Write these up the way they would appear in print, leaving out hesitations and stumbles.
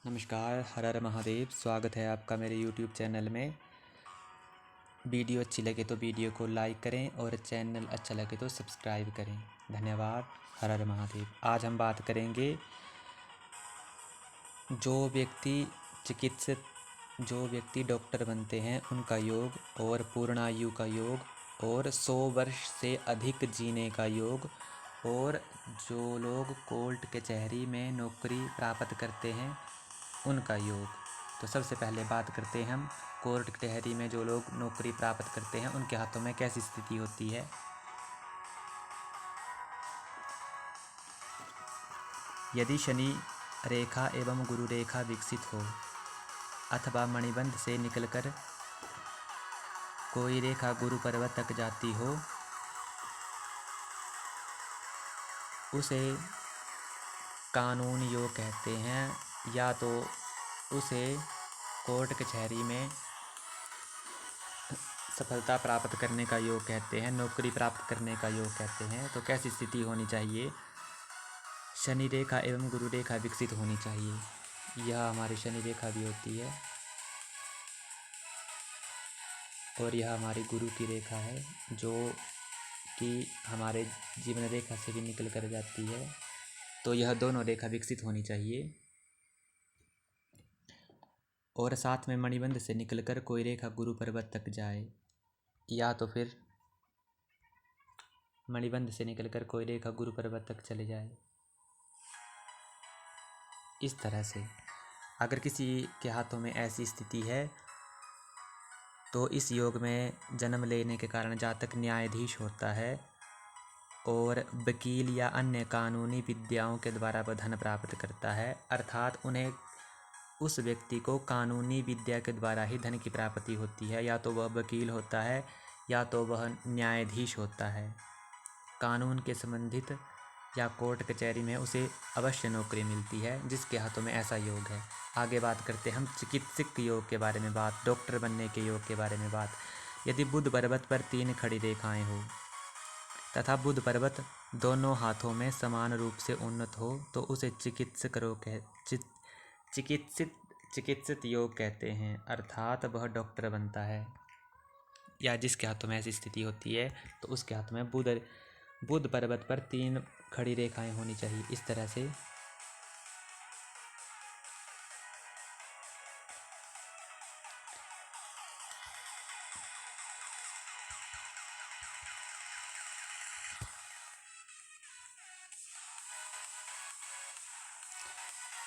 नमस्कार, हर हर महादेव। स्वागत है आपका मेरे YouTube चैनल में। वीडियो अच्छी लगे तो वीडियो को लाइक करें और चैनल अच्छा लगे तो सब्सक्राइब करें। धन्यवाद। हर हर महादेव। आज हम बात करेंगे जो व्यक्ति डॉक्टर बनते हैं उनका योग, और पूर्णायु का योग, और 100 वर्ष से अधिक जीने का योग, और जो लोग कोर्ट कचहरी में नौकरी प्राप्त करते हैं उनका योग। तो सबसे पहले बात करते हैं हम कोर्ट कचहरी में जो लोग नौकरी प्राप्त करते हैं उनके हाथों में कैसी स्थिति होती है। यदि शनि रेखा एवं गुरु रेखा विकसित हो अथवा मणिबंध से निकलकर कोई रेखा गुरु पर्वत तक जाती हो, उसे कानून योग कहते हैं, या तो उसे कोर्ट कचहरी में सफलता प्राप्त करने का योग कहते हैं, नौकरी प्राप्त करने का योग कहते हैं। तो कैसी स्थिति होनी चाहिए? शनि रेखा एवं गुरु रेखा विकसित होनी चाहिए। यह हमारी शनि रेखा भी होती है और यह हमारी गुरु की रेखा है, जो कि हमारे जीवन रेखा से भी निकल कर जाती है। तो यह दोनों रेखा विकसित होनी चाहिए, और साथ में मणिबंध से निकलकर कोई रेखा गुरु पर्वत तक जाए, या तो फिर मणिबंध से निकलकर कोई रेखा गुरु पर्वत तक चले जाए। इस तरह से अगर किसी के हाथों में ऐसी स्थिति है तो इस योग में जन्म लेने के कारण जातक न्यायाधीश होता है और वकील या अन्य कानूनी विद्याओं के द्वारा वह धन प्राप्त करता है। अर्थात उस व्यक्ति को कानूनी विद्या के द्वारा ही धन की प्राप्ति होती है। या तो वह वकील होता है या तो वह न्यायाधीश होता है। कानून के संबंधित या कोर्ट कचहरी में उसे अवश्य नौकरी मिलती है जिसके हाथों में ऐसा योग है। आगे बात करते हैं हम चिकित्सक योग के बारे में बात, डॉक्टर बनने के योग के बारे में बात। यदि बुध पर्वत पर 3 खड़ी रेखाएं हो तथा बुध पर्वत दोनों हाथों में समान रूप से उन्नत हो तो उसे चिकित्सित योग कहते हैं। अर्थात वह डॉक्टर बनता है। या जिसके हाथों में ऐसी स्थिति होती है तो उसके हाथ में बुध पर्वत पर 3 खड़ी रेखाएं होनी चाहिए। इस तरह से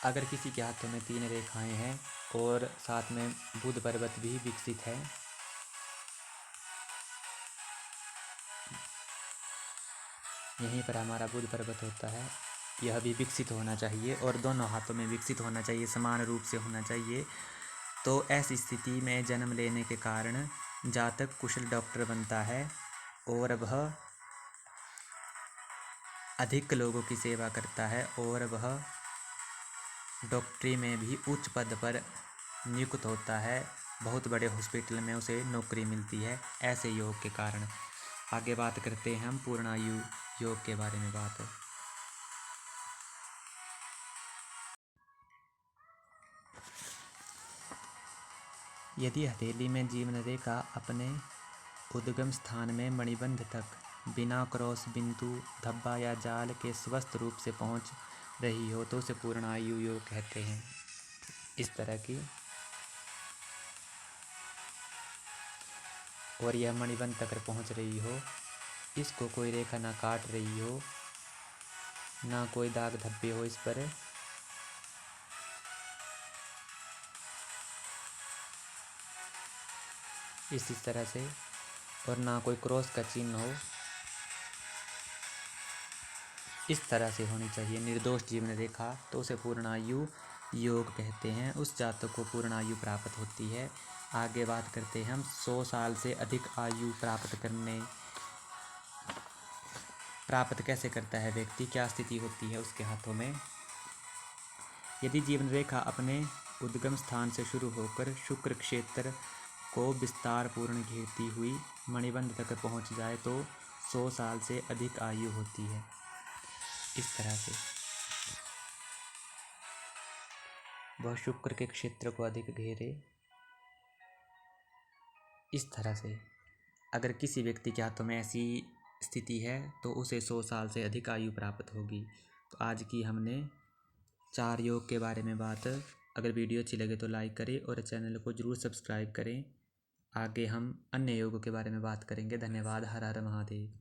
अगर किसी के हाथों में 3 रेखाएं हैं और साथ में बुध पर्वत भी विकसित है, यहीं पर हमारा बुध पर्वत होता है, यह भी विकसित होना चाहिए और दोनों हाथों में विकसित होना चाहिए, समान रूप से होना चाहिए। तो ऐसी स्थिति में जन्म लेने के कारण जातक कुशल डॉक्टर बनता है और वह अधिक लोगों की सेवा करता है और वह डॉक्टरी में भी उच्च पद पर नियुक्त होता है। बहुत बड़े हॉस्पिटल में उसे नौकरी मिलती है ऐसे योग के कारण। आगे बात करते हैं हम पूर्णायु योग के बारे में बात। यदि हथेली में जीवन रेखा अपने उद्गम स्थान में मणिबंध तक बिना क्रॉस, बिंदु, धब्बा या जाल के स्वस्थ रूप से पहुंच रही हो तो उसे पूर्णायु योग कहते हैं। इस तरह की, और यह मणिबंध तक पहुंच रही हो, इसको कोई रेखा ना काट रही हो, ना कोई दाग धब्बे हो इस पर, इस तरह से, और ना कोई क्रॉस का चिन्ह हो, इस तरह से होनी चाहिए निर्दोष जीवन रेखा, तो उसे पूर्णायु योग कहते हैं। उस जातक को पूर्णायु प्राप्त होती है। आगे बात करते हैं हम 100 साल से अधिक आयु प्राप्त कैसे करता है व्यक्ति, क्या स्थिति होती है उसके हाथों में। यदि जीवन रेखा अपने उद्गम स्थान से शुरू होकर शुक्र क्षेत्र को विस्तार पूर्ण घेरती हुई मणिबंध तक पहुंच जाए तो 100 साल से अधिक आयु होती है। इस तरह से वह शुक्र के क्षेत्र को अधिक घेरे। इस तरह से अगर किसी व्यक्ति के हाथों में ऐसी स्थिति है तो उसे 100 साल से अधिक आयु प्राप्त होगी। तो आज की हमने 4 योग के बारे में बात। अगर वीडियो अच्छी लगे तो लाइक करें और चैनल को ज़रूर सब्सक्राइब करें। आगे हम अन्य योगों के बारे में बात करेंगे। धन्यवाद। हर हर महादेव।